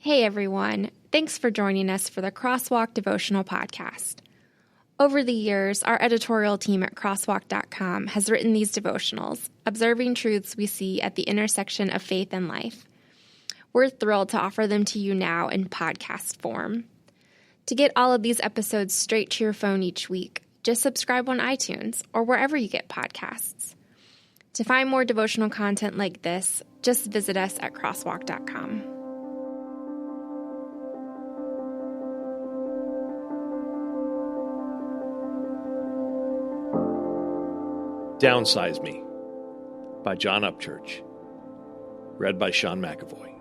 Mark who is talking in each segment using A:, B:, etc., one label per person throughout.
A: Hey everyone, thanks for joining us for the Crosswalk Devotional Podcast. Over the years, our editorial team at crosswalk.com has written these devotionals, observing truths we see at the intersection of faith and life. We're thrilled to offer them to you now in podcast form. To get all of these episodes straight to your phone each week, just subscribe on iTunes or wherever you get podcasts. To find more devotional content like this, just visit us at crosswalk.com.
B: Downsize Me by John Upchurch. Read by Sean McAvoy.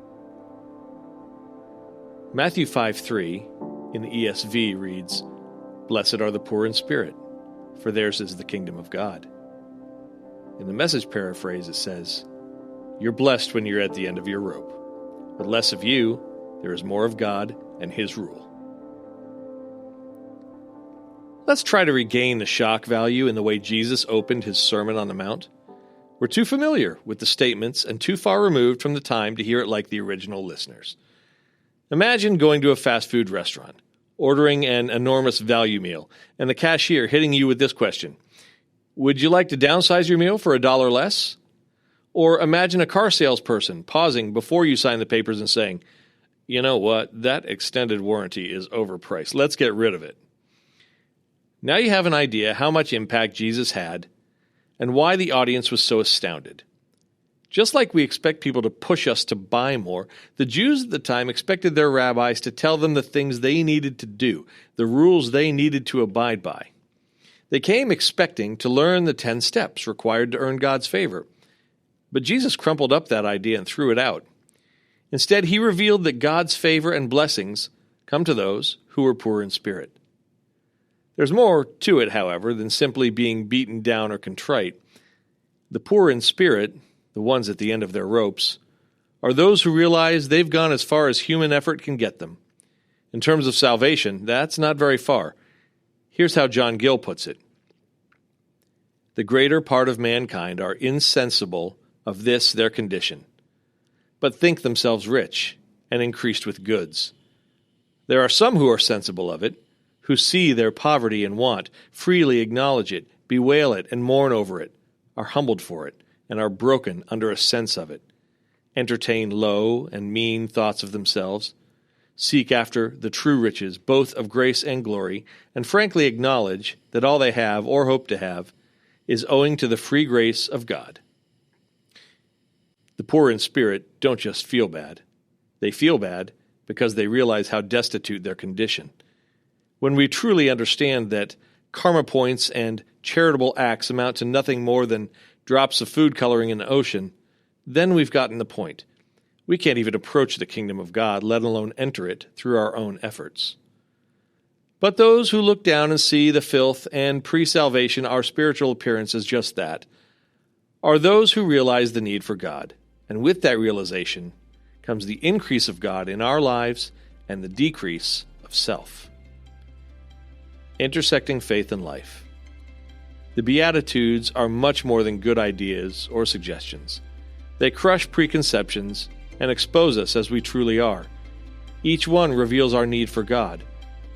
B: Matthew 5:3 in the ESV reads, "Blessed are the poor in spirit, for theirs is the kingdom of God." In the Message paraphrase it says, "You're blessed when you're at the end of your rope. With less of you, there is more of God and His rule." Let's try to regain the shock value in the way Jesus opened his Sermon on the Mount. We're too familiar with the statements and too far removed from the time to hear it like the original listeners. Imagine going to a fast food restaurant, ordering an enormous value meal, and the cashier hitting you with this question: "Would you like to downsize your meal for $1 less?" Or imagine a car salesperson pausing before you sign the papers and saying, "You know what, that extended warranty is overpriced. Let's get rid of it." Now you have an idea how much impact Jesus had and why the audience was so astounded. Just like we expect people to push us to buy more, the Jews at the time expected their rabbis to tell them the things they needed to do, the rules they needed to abide by. They came expecting to learn the 10 steps required to earn God's favor. But Jesus crumpled up that idea and threw it out. Instead, he revealed that God's favor and blessings come to those who are poor in spirit. There's more to it, however, than simply being beaten down or contrite. The poor in spirit, the ones at the end of their ropes, are those who realize they've gone as far as human effort can get them. In terms of salvation, that's not very far. Here's how John Gill puts it: "The greater part of mankind are insensible of this their condition, but think themselves rich and increased with goods. There are some who are sensible of it, who see their poverty and want, freely acknowledge it, bewail it, and mourn over it, are humbled for it, and are broken under a sense of it, entertain low and mean thoughts of themselves, seek after the true riches, both of grace and glory, and frankly acknowledge that all they have, or hope to have, is owing to the free grace of God." The poor in spirit don't just feel bad. They feel bad because they realize how destitute their condition. When we truly understand that karma points and charitable acts amount to nothing more than drops of food coloring in the ocean, then we've gotten the point. We can't even approach the kingdom of God, let alone enter it through our own efforts. But those who look down and see the filth and pre-salvation our spiritual appearance is just that, are those who realize the need for God. And with that realization comes the increase of God in our lives and the decrease of self. Intersecting faith and life. The Beatitudes are much more than good ideas or suggestions. They crush preconceptions and expose us as we truly are. Each one reveals our need for God,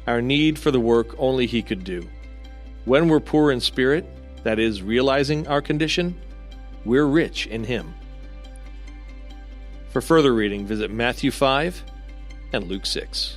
B: our need for the work only He could do. When we're poor in spirit, that is, realizing our condition, we're rich in Him. For further reading, visit Matthew 5 and Luke 6.